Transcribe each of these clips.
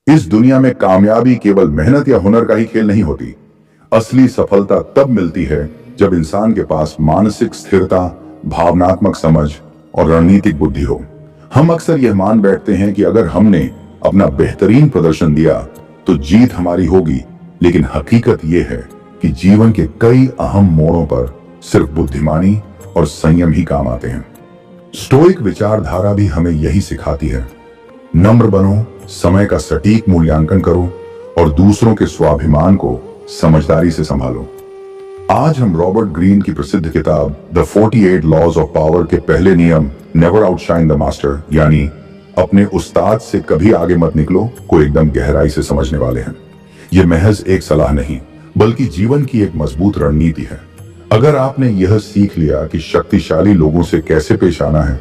इस दुनिया में कामयाबी केवल मेहनत या हुनर का ही खेल नहीं होती। असली सफलता तब मिलती है जब इंसान के पास मानसिक स्थिरता, भावनात्मक समझ और रणनीतिक बुद्धि हो। हम अक्सर यह मान बैठते हैं कि अगर हमने अपना बेहतरीन प्रदर्शन दिया तो जीत हमारी होगी, लेकिन हकीकत यह है कि जीवन के कई अहम मोड़ों पर सिर्फ बुद्धिमानी और संयम ही काम आते हैं। स्टोइक विचारधारा भी हमें यही सिखाती है। नम्र बनो, समय का सटीक मूल्यांकन करो और दूसरों के स्वाभिमान को समझदारी से संभालो। आज हम रॉबर्ट ग्रीन की प्रसिद्ध किताब द 48 लॉज ऑफ पावर के पहले नियम नेवर आउटशाइन द मास्टर, यानी अपने उस्ताद से कभी आगे मत निकलो, को एकदम गहराई से समझने वाले हैं। यह महज एक सलाह नहीं, बल्कि जीवन की एक मजबूत रणनीति है। अगर आपने यह सीख लिया कि शक्तिशाली लोगों से कैसे पेश आना है,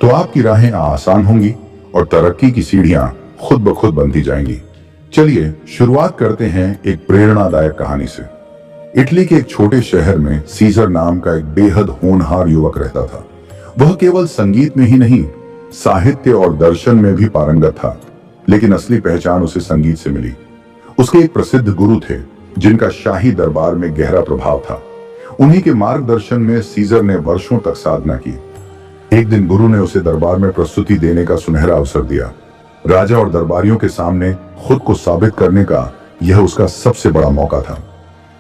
तो आपकी राहें आसान होंगी और तरक्की की सीढ़ियां खुद ब खुद बनती जाएंगी। चलिए शुरुआत करते हैं एक प्रेरणादायक कहानी से। इटली के एक छोटे शहर में सीजर नाम का एक बेहद होनहार युवक रहता था। वह केवल संगीत में ही नहीं, साहित्य और दर्शन में भी पारंगत था, लेकिन असली पहचान उसे संगीत से मिली। उसके एक प्रसिद्ध गुरु थे जिनका शाही दरबार में गहरा प्रभाव था। उन्हीं के मार्गदर्शन में सीजर ने वर्षों तक साधना की। एक दिन गुरु ने उसे दरबार में प्रस्तुति देने का सुनहरा अवसर दिया। राजा और दरबारियों के सामने खुद को साबित करने का यह उसका सबसे बड़ा मौका था।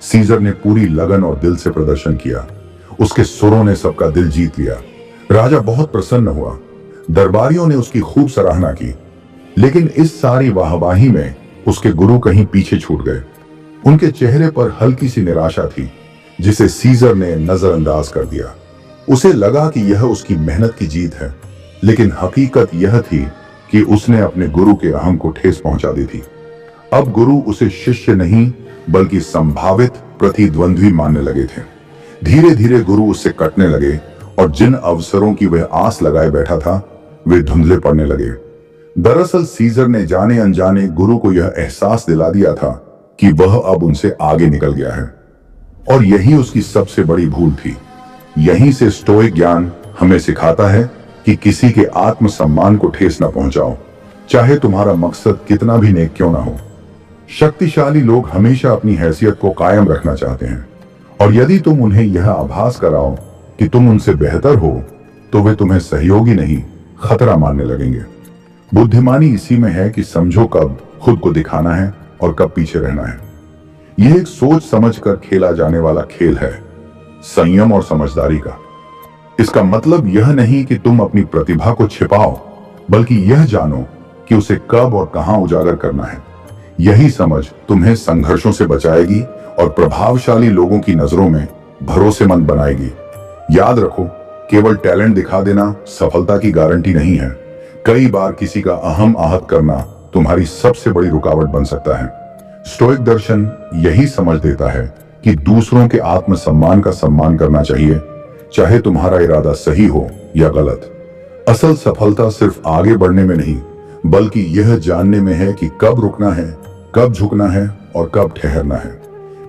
सीजर ने पूरी लगन और दिल से प्रदर्शन किया। उसके सुरों ने सबका दिल जीत लिया। राजा बहुत प्रसन्न हुआ। दरबारियों ने उसकी खूब सराहना की, लेकिन इस सारी वाहवाही में उसके गुरु कहीं पीछे छूट गए। उनके चेहरे पर हल्की सी निराशा थी, जिसे सीजर ने नजरअंदाज कर दिया। उसे लगा कि यह उसकी मेहनत की जीत है, लेकिन हकीकत यह थी कि उसने अपने गुरु के अहम को ठेस पहुंचा दी थी। अब गुरु उसे शिष्य नहीं, बल्कि संभावित प्रतिद्वंद्वी मानने लगे थे। धीरे धीरे गुरु उससे कटने लगे और जिन अवसरों की वह आस लगाए बैठा था, वे धुंधले पड़ने लगे। दरअसल सीजर ने जाने अनजाने गुरु को यह एहसास दिला दिया था कि वह अब उनसे आगे निकल गया है, और यही उसकी सबसे बड़ी भूल थी। यहीं से स्टोइक ज्ञान हमें सिखाता है कि किसी के आत्मसम्मान को ठेस न पहुंचाओ, चाहे तुम्हारा मकसद कितना भी नेक क्यों ना हो। शक्तिशाली लोग हमेशा अपनी हैसियत को कायम रखना चाहते हैं, और यदि तुम उन्हें यह आभास कराओ कि तुम उनसे बेहतर हो, तो वे तुम्हें सहयोगी नहीं, खतरा मानने लगेंगे। बुद्धिमानी इसी में है कि समझो कब खुद को दिखाना है और कब पीछे रहना है। यह एक सोच समझ कर खेला जाने वाला खेल है, संयम और समझदारी का। इसका मतलब यह नहीं कि तुम अपनी प्रतिभा को छिपाओ, बल्कि यह जानो कि उसे कब और कहां उजागर करना है। यही समझ तुम्हें संघर्षों से बचाएगी और प्रभावशाली लोगों की नजरों में भरोसेमंद बनाएगी। याद रखो, केवल टैलेंट दिखा देना सफलता की गारंटी नहीं है। कई बार किसी का अहम आहत करना तुम्हारी सबसे बड़ी रुकावट बन सकता है। स्टोइक दर्शन यही समझ देता है कि दूसरों के आत्मसम्मान का सम्मान करना चाहिए, चाहे तुम्हारा इरादा सही हो या गलत। असल सफलता सिर्फ आगे बढ़ने में नहीं, बल्कि यह जानने में है कि कब रुकना है, कब झुकना है और कब ठहरना है।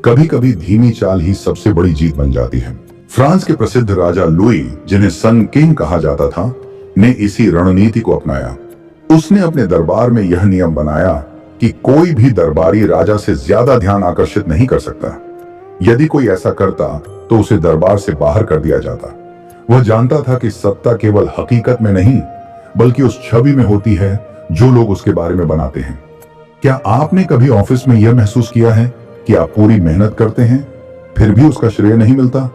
कभी कभी धीमी चाल ही सबसे बड़ी जीत बन जाती है। फ्रांस के प्रसिद्ध राजा लुई, जिन्हें सन किंग कहा जाता था, ने इसी रणनीति को अपनाया। उसने अपने दरबार में यह नियम बनाया कि कोई भी दरबारी राजा से ज्यादा ध्यान आकर्षित नहीं कर सकता। यदि कोई ऐसा करता तो उसे दरबार से बाहर कर दिया जाता। वह जानता था कि सत्ता केवल हकीकत में नहीं, बल्कि उस छवि में होती है जो लोग उसके बारे में बनाते हैं। क्या आपने कभी ऑफिस में यह महसूस किया है कि आप पूरी मेहनत करते हैं, फिर भी उसका श्रेय नहीं मिलता?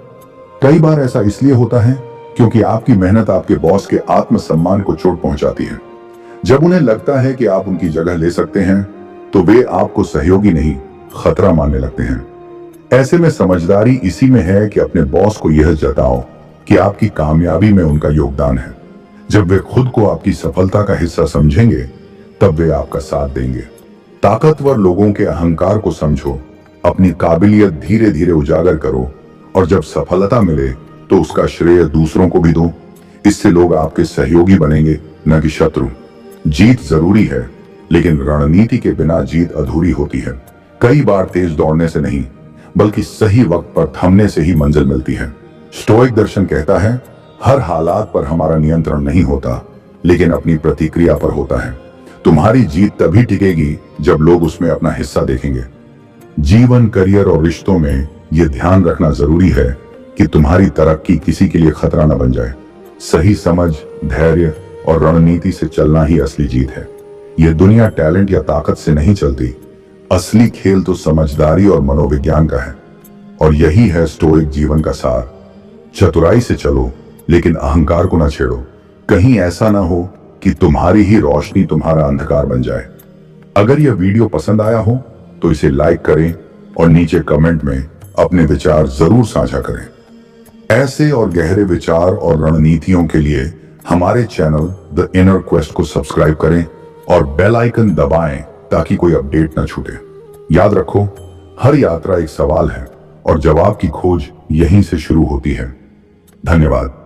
कई बार ऐसा इसलिए होता है क्योंकि आपकी मेहनत आपके बॉस के आत्मसम्मान को चोट पहुंचाती है। जब उन्हें लगता है कि आप उनकी जगह ले सकते हैं, तो वे आपको सहयोगी नहीं, खतरा मानने लगते हैं। ऐसे में समझदारी इसी में है कि अपने बॉस को यह जताओ कि आपकी कामयाबी में उनका योगदान है। जब वे खुद को आपकी सफलता का हिस्सा समझेंगे, तब वे आपका साथ देंगे। ताकतवर लोगों के अहंकार को समझो, अपनी काबिलियत धीरे धीरे उजागर करो, और जब सफलता मिले तो उसका श्रेय दूसरों को भी दो। इससे लोग आपके सहयोगी बनेंगे, न कि शत्रु। जीत जरूरी है, लेकिन रणनीति के बिना जीत अधूरी होती है। कई बार तेज दौड़ने से नहीं, बल्कि सही वक्त पर थमने से ही मंजिल मिलती है। स्टोइक दर्शन कहता है, हर हालात पर हमारा नियंत्रण नहीं होता, लेकिन अपनी प्रतिक्रिया पर होता है। तुम्हारी जीत तभी टिकेगी जब लोग उसमें अपना हिस्सा देखेंगे। जीवन, करियर और रिश्तों में यह ध्यान रखना जरूरी है कि तुम्हारी तरक्की किसी के लिए खतरा न बन जाए। सही समझ, धैर्य और रणनीति से चलना ही असली जीत है। यह दुनिया टैलेंट या ताकत से नहीं चलती। असली खेल तो समझदारी और मनोविज्ञान का है। और यही है स्टोइक जीवन का सार। चतुराई से चलो, लेकिन अहंकार को ना छेड़ो। कहीं ऐसा ना हो कि तुम्हारी ही रोशनी तुम्हारा अंधकार बन जाए। अगर यह वीडियो पसंद आया हो तो इसे लाइक करें और नीचे कमेंट में अपने विचार जरूर साझा करें। ऐसे और गहरे विचार और रणनीतियों के लिए हमारे चैनल द इनर क्वेस्ट को सब्सक्राइब करें और बेल आइकन दबाएं ताकि कोई अपडेट न छूटे। याद रखो, हर यात्रा एक सवाल है और जवाब की खोज यहीं से शुरू होती है। धन्यवाद।